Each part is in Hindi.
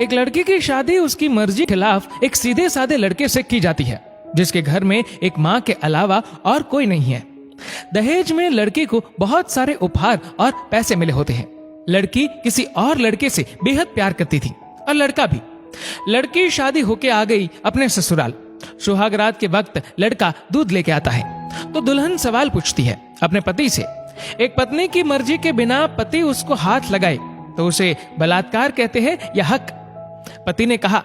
एक लड़की की शादी उसकी मर्जी के खिलाफ एक सीधे साधे लड़के से की जाती है, जिसके घर में एक माँ के अलावा और कोई नहीं है। दहेज में लड़की को बहुत सारे उपहार और पैसे मिले होते हैं। लड़की किसी और लड़के से बेहद प्यार करती थी और लड़का भी। लड़की शादी होके आ गई अपने ससुराल। सुहाग रात के वक्त लड़का दूध लेके आता है तो दुल्हन सवाल पूछती है अपने पति से। एक पत्नी की मर्जी के बिना पति उसको हाथ लगाए तो उसे बलात्कार कहते हैं या हक। पति ने कहा,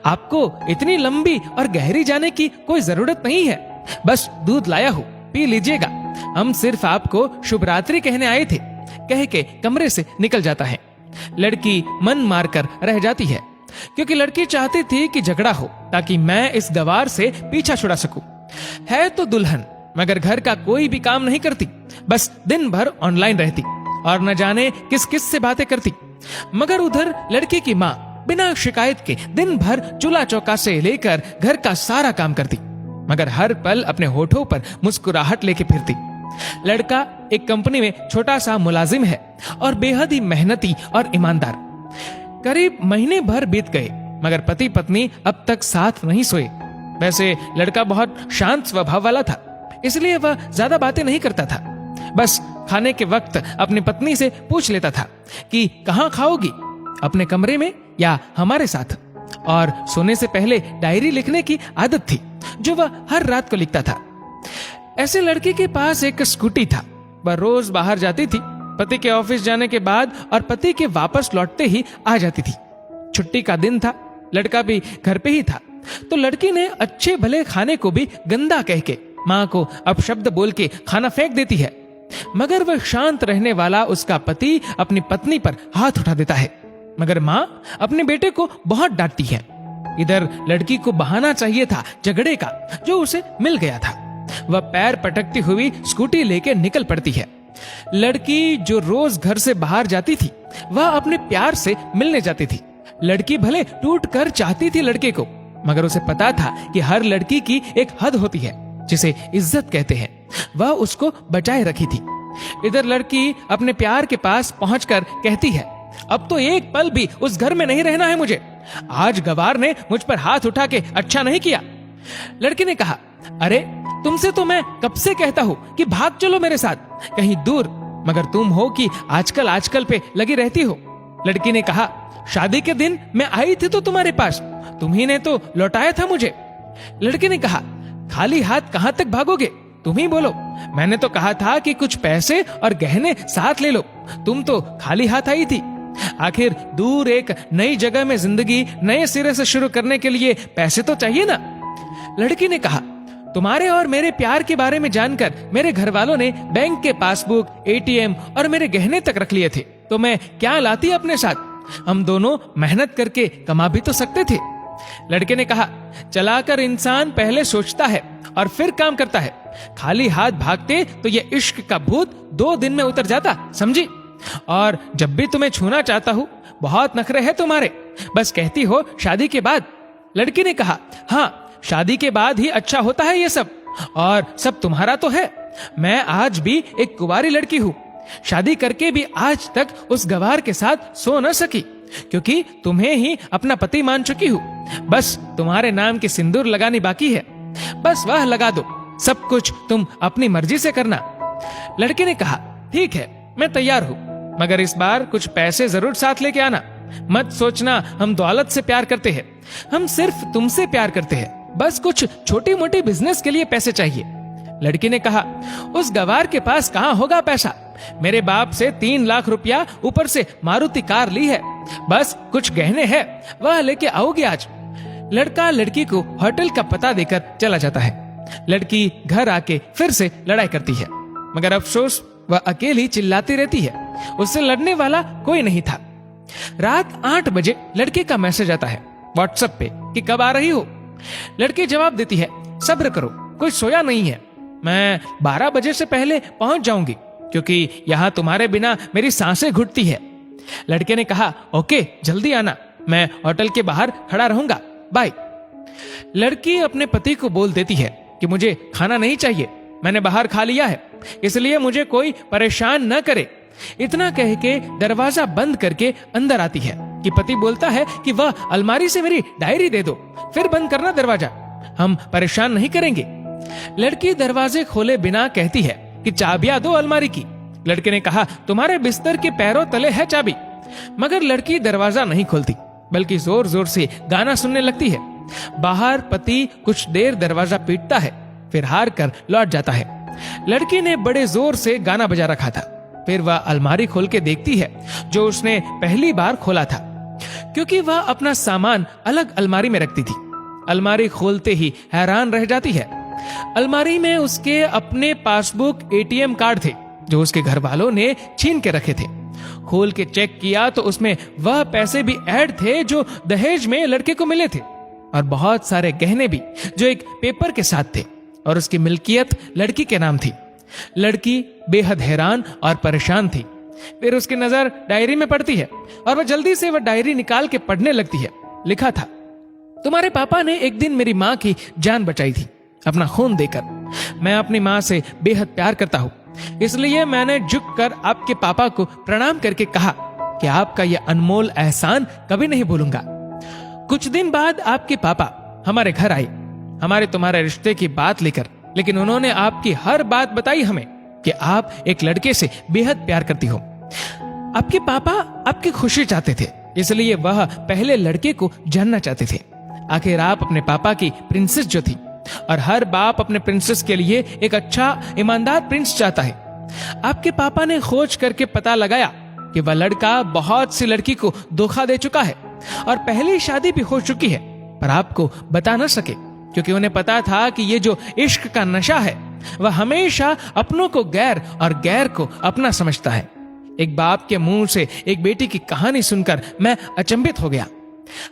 आपको इतनी लंबी और गहरी जाने की कोई जरूरत नहीं है, बस दूध लाया हूं, पी लीजिएगा। हम सिर्फ आपको शुभ रात्रि कहने आए थे, कह के कमरे से निकल जाता है। लड़की मन मारकर रह जाती है क्योंकि लड़की चाहती थी कि झगड़ा हो ताकि मैं इस गवार से पीछा छुड़ा सकूं। है तो दुल्हन मगर घर का कोई भी काम नहीं करती, बस दिन भर ऑनलाइन रहती और न जाने किस किस से बातें करती। मगर उधर लड़की की माँ बिना शिकायत के दिन भर चूल्हा चौका से लेकर घर का सारा काम करती, मगर हर पल अपने होठों पर मुस्कुराहट लेके फिरती। लड़का एक कंपनी में छोटा सा मुलाजिम है और बेहद ही मेहनती और ईमानदार। करीब महीने भर बीत गए मगर पति पत्नी अब तक साथ नहीं सोए। वैसे लड़का बहुत शांत स्वभाव वाला था, इसलिए वह ज्यादा बातें नहीं करता था। बस खाने के वक्त अपनी पत्नी से पूछ लेता था कि कहाँ खाओगी, अपने कमरे में या हमारे साथ। और सोने से पहले डायरी लिखने की आदत थी जो वह हर रात को लिखता था। ऐसे लड़के के पास एक स्कूटी था। वह रोज बाहर जाती थी, पति के ऑफिस जाने के बाद और पति के वापस लौटते ही आ जाती थी। छुट्टी का दिन था, लड़का भी घर पे ही था, तो लड़की ने अच्छे भले खाने को भी गंदा कह के माँ को अपशब्द बोल के खाना फेंक देती है। मगर वह शांत रहने वाला उसका पति अपनी पत्नी पर हाथ उठा देता है, मगर माँ अपने बेटे को बहुत डांटती है। इधर लड़की को बहाना चाहिए था झगड़े का जो उसे मिल गया था। वह पैर पटकती हुई स्कूटी लेके निकल पड़ती है। लड़की जो रोज घर से बाहर जाती थी वह अपने प्यार से मिलने जाती थी। लड़की भले टूट कर चाहती थी लड़के को, मगर उसे पता था कि हर लड़की की एक हद होती है जिसे इज्जत कहते हैं, वह उसको बचाए रखी थी। इधर लड़की अपने प्यार के पास पहुंचकर कहती है, अब तो एक पल भी उस घर में नहीं रहना है मुझे। आज गवार ने मुझ पर हाथ उठा के अच्छा नहीं किया। लड़की ने कहा, अरे तुमसे तो मैं कब से कहता हूँ कि भाग चलो मेरे साथ कहीं दूर, मगर तुम हो कि आजकल पे लगी रहती हो। लड़की ने कहा, शादी के दिन मैं आई थी तो तुम्हारे पास, तुम्ही ने तो लौटाया था मुझे। लड़की ने कहा, खाली हाथ कहाँ तक भागोगे, तुम ही बोलो। मैंने तो कहा था कि कुछ पैसे और गहने साथ ले लो, तुम तो खाली हाथ आई थी। आखिर दूर एक नई जगह में जिंदगी नए सिरे से शुरू करने के लिए पैसे तो चाहिए ना। लड़की ने कहा, तुम्हारे और मेरे प्यार के बारे में जानकर मेरे घर वालों ने बैंक के पासबुक, एटीएम और मेरे गहने तक रख लिए थे, तो मैं क्या लाती अपने साथ। हम दोनों मेहनत करके कमा भी तो सकते थे। लड़के ने कहा, चलाकर इंसान पहले सोचता है और फिर काम करता है। खाली हाथ भागते तो ये इश्क का भूत 2 दिन में उतर जाता, समझी। और जब भी तुम्हें छूना चाहता हूँ, बहुत नखरे हैं तुम्हारे, बस कहती हो शादी के बाद। लड़की ने कहा, हाँ शादी के बाद ही अच्छा होता है ये सब, और सब तुम्हारा तो है। मैं आज भी एक कुंवारी लड़की हूँ, शादी करके भी आज तक उस गवार के साथ सो न सकी, क्योंकि तुम्हें ही अपना पति मान चुकी हूँ। बस तुम्हारे नाम की सिंदूर लगानी बाकी है, बस वह लगा दो, सब कुछ तुम अपनी मर्जी से करना। लड़के ने कहा, ठीक है मैं तैयार हूँ, मगर इस बार कुछ पैसे जरूर साथ लेके आना। मत सोचना हम दौलत से प्यार करते हैं, हम सिर्फ तुमसे प्यार करते हैं, बस कुछ छोटी मोटी बिजनेस के लिए पैसे चाहिए। लड़की ने कहा, उस गवार के पास कहाँ होगा पैसा, मेरे बाप से 3 लाख रुपया ऊपर से मारुति कार ली है, बस कुछ गहने हैं वह लेके आओगे आज। लड़का लड़की को होटल का पता देकर चला जाता है। लड़की घर आके फिर से लड़ाई करती है, मगर अफसोस वह अकेली चिल्लाती रहती है, उससे लड़ने वाला कोई नहीं था। रात 8 बजे लड़के का मैसेज आता है व्हाट्सएप पे कि कब आ रही हो। लड़की जवाब देती है, सब्र करो, कोई सोया नहीं है, मैं 12 बजे से पहले पहुंच जाऊंगी, क्योंकि यहाँ तुम्हारे बिना मेरी सांसें घुटती है। लड़के ने कहा, ओके जल्दी आना, मैं होटल के बाहर खड़ा रहूंगा, बाय। लड़की अपने पति को बोल देती है कि मुझे खाना नहीं चाहिए, मैंने बाहर खा लिया है, इसलिए मुझे कोई परेशान न करे। इतना कह के दरवाजा बंद करके अंदर आती है। कि पति बोलता है कि वह अलमारी से मेरी डायरी दे दो, फिर बंद करना दरवाजा, हम परेशान नहीं करेंगे। लड़की दरवाजे खोले बिना कहती है कि चाबियां दो अलमारी की। लड़के ने कहा, तुम्हारे बिस्तर के पैरों तले है चाबी। मगर लड़की दरवाजा नहीं खोलती, बल्कि जोर जोर से गाना सुनने लगती है। बाहर पति कुछ देर दरवाजा पीटता है, फिर हार कर लौट जाता है। लड़की ने बड़े जोर से गाना बजा रखा था। फिर वह अलमारी खोल के देखती है जो उसने पहली बार खोला था, क्योंकि वह अपना सामान अलग अलमारी में रखती थी। अलमारी खोलते ही हैरान रह जाती है। अलमारी में उसके अपने पासबुक, एटीएम कार्ड थे जो उसके घर वालों ने छीन के रखे थे। खोल के चेक किया तो उसमें वह पैसे भी ऐड थे जो दहेज में लड़के को मिले थे, और बहुत सारे गहने भी जो एक पेपर के साथ थे, और उसकी मिल्कियत लड़की के नाम थी। लड़की बेहद हैरान और परेशान थी। फिर उसकी नजर डायरी में पड़ती है और वह जल्दी से वह डायरी निकाल के पढ़ने लगती है। लिखा था, तुम्हारे पापा ने एक दिन मेरी माँ की जान बचाई थी अपना खून देकर। मैं अपनी माँ से बेहद प्यार करता हूँ, इसलिए मैंने झुककर आपके पापा को प्रणाम करके कहा कि आपका यह अनमोल एहसान कभी नहीं भूलूंगा। कुछ दिन बाद आपके पापा हमारे घर आए, हमारे तुम्हारे रिश्ते की बात लेकर, लेकिन उन्होंने आपकी हर बात बताई हमें कि आप एक लड़के से बेहद प्यार करती हो। आपके पापा आपकी खुशी चाहते थे, इसलिए वह पहले लड़के को जानना चाहते थे। आखिर आप अपने पापा की प्रिंसेस जो थी, और हर बाप अपने प्रिंसेस के लिए एक अच्छा ईमानदार प्रिंस चाहता है। आपके पापा ने खोज करके पता लगाया कि वह लड़का बहुत सी लड़की को धोखा दे चुका है और पहली शादी भी हो चुकी है, पर आपको बता न सके, क्योंकि उन्हें पता था कि ये जो इश्क का नशा है वह हमेशा अपनों को गैर और गैर को अपना समझता है। एक बाप के मुंह से एक बेटी की कहानी सुनकर मैं अचंभित हो गया।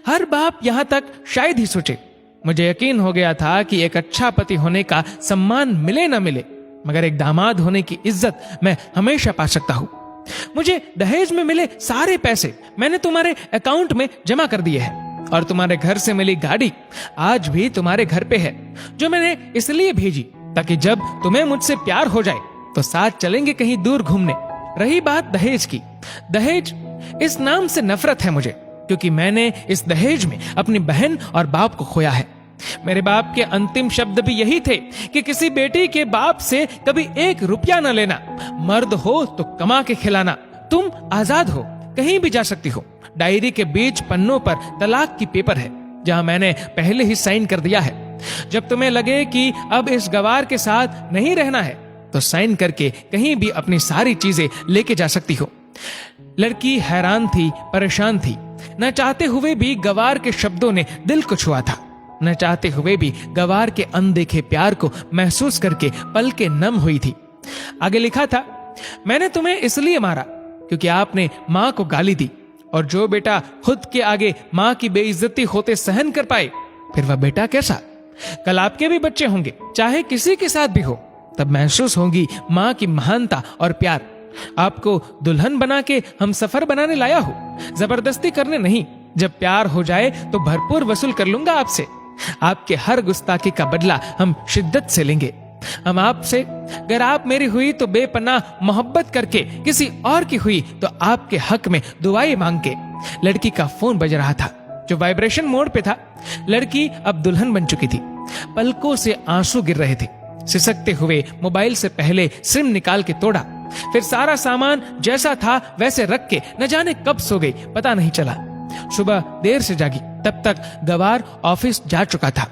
हर बाप यहाँ तक शायद ही सोचे। मुझे यकीन हो गया था कि एक अच्छा पति होने का सम्मान मिले न मिले, मगर एक दामाद होने की इज्जत मैं हमेशा पा सकता हूँ। मुझे दहेज में मिले सारे पैसे मैंने तुम्हारे अकाउंट में जमा कर दिए हैं, और तुम्हारे घर से मिली गाड़ी आज भी तुम्हारे घर पे है, जो मैंने इसलिए भेजी ताकि जब तुम्हें मुझसे प्यार हो जाए तो साथ चलेंगे कहीं दूर घूमने। रही बात दहेज की, दहेज इस नाम से नफरत है मुझे, क्योंकि मैंने इस दहेज में अपनी बहन और बाप को खोया है। मेरे बाप के अंतिम शब्द भी यही थे कि किसी बेटी के बाप से कभी 1 रुपया न लेना, मर्द हो तो कमा के खिलाना, तुम आजाद हो, कहीं भी जा सकती हो। डायरी के बीच पन्नों पर तलाक की पेपर है, जहां मैंने पहले ही साइन कर दिया है। जब तुम्हें लगे कि अब इस गवार के साथ नहीं रहना है तो साइन करके कहीं भी अपनी सारी चीजें लेके जा सकती हो। लड़की हैरान थी, परेशान थी। न चाहते हुए भी गवार के शब्दों ने दिल को छुआ था। न चाहते हुए भी गवार के अनदेखे प्यार को महसूस करके पलकें नम हुई थी। आगे लिखा था, मैंने तुम्हें इसलिए मारा क्योंकि आपने माँ को गाली दी, और जो बेटा खुद के आगे माँ की बेइज्जती होते सहन कर पाए, फिर वह बेटा कैसा। कल आपके भी बच्चे होंगे, चाहे किसी के साथ भी हो, तब महसूस होगी माँ की महानता और प्यार। आपको दुल्हन बना के हम सफर बनाने लाया हूँ, जबरदस्ती करने नहीं। जब प्यार हो जाए तो भरपूर वसूल कर लूंगा आपसे। आपके हर गुस्ताखी का बदला हम शिद्दत से लेंगे। हम आपसे, अगर आप मेरी हुई तो बेपनाह मोहब्बत करके, किसी और की हुई तो आपके हक में दुआएं मांग के। लड़की का फोन बज रहा था, जो वाइब्रेशन मोड पे था। लड़की अब दुल्हन बन चुकी थी। पलकों से आंसू गिर रहे थे। सिसकते हुए मोबाइल से पहले सिम निकाल के तोड़ा, फिर सारा सामान जैसा था वैसे रख के न जाने कब सो गई, पता नहीं चला। सुबह देर से जागी, तब तक गवार ऑफिस जा चुका था।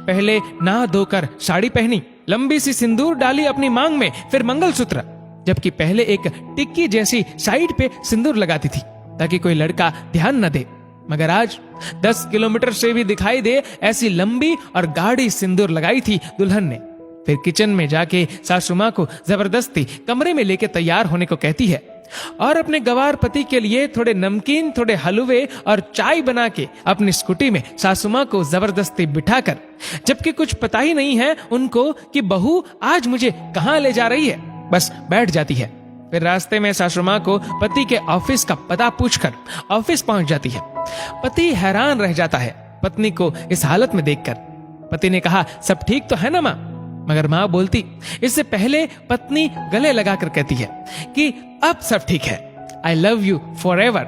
पहले नहा धोकर साड़ी पहनी, लंबी सी सिंदूर डाली अपनी मांग में, फिर मंगलसूत्र, जबकि पहले एक टिक्की जैसी साइड पे सिंदूर लगाती थी ताकि कोई लड़का ध्यान न दे। मगर आज 10 किलोमीटर से भी दिखाई दे ऐसी लंबी और गाढ़ी सिंदूर लगाई थी दुल्हन ने। फिर किचन में जाके सासू माँ को जबरदस्ती कमरे में लेके तैयार होने को कहती है, और अपने गवार पति के लिए थोड़े नमकीन, थोड़े हलवे और चाय बना के अपनी स्कूटी में सासू माँ को जबरदस्ती बिठाकर, जबकि कुछ पता ही नहीं है उनको कि बहू आज मुझे कहाँ ले जा रही है, बस बैठ जाती है। फिर रास्ते में सासू माँ को पति के ऑफिस का पता पूछकर ऑफिस पहुंच जाती है। पति हैरान रह जाता है पत्नी को इस हालत में देखकर। पति ने कहा, सब ठीक तो है ना माँ? मगर माँ बोलती, इससे पहले पत्नी गले लगाकर कहती है कि अब सब ठीक है, I love you for ever.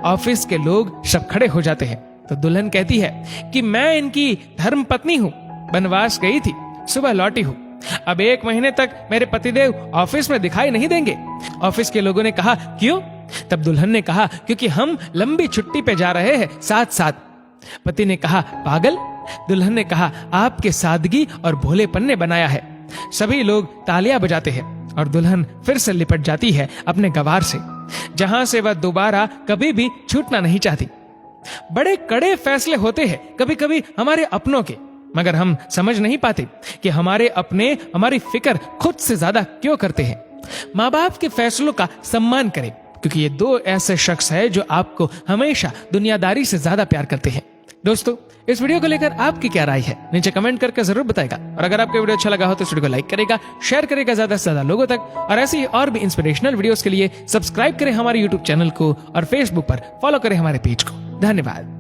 Office के लोग सब खड़े हो जाते हैं तो दुल्हन कहती है कि मैं इनकी धर्म पत्नी हूँ, वनवास गई थी, सुबह लौटी हूँ। अब 1 महीने तक मेरे पतिदेव ऑफिस में दिखाई नहीं देंगे। ऑफिस के लोगों ने कहा क्यों? तब दुल्हन ने कहा क्योंकि हम लंबी छुट्टी पे जा रहे हैं साथ साथ। पति ने कहा पागल? दुल्हन ने कहा आपके सादगी और भोलेपन ने बनाया है। सभी लोग तालियां बजाते हैं और दुल्हन फिर से लिपट जाती है अपने गवार से, जहां से वह दोबारा कभी भी छूटना नहीं चाहती। बड़े कड़े फैसले होते हैं कभी कभी हमारे अपनों के, मगर हम समझ नहीं पाते कि हमारे अपने हमारी फिक्र खुद से ज्यादा क्यों करते हैं। माँ बाप के फैसलों का सम्मान करें, क्योंकि ये 2 ऐसे शख्स हैं जो आपको हमेशा दुनियादारी से ज्यादा प्यार करते हैं। दोस्तों, इस वीडियो को लेकर आपकी क्या राय है नीचे कमेंट करके जरूर बताएगा। और अगर आपको वीडियो अच्छा लगा हो तो इस वीडियो को लाइक करेगा, शेयर करेगा ज्यादा से ज्यादा लोगों तक। और ऐसी और भी इंस्पिरेशनल वीडियोस के लिए सब्सक्राइब करें हमारे यूट्यूब चैनल को और फेसबुक पर फॉलो करें हमारे पेज को। धन्यवाद।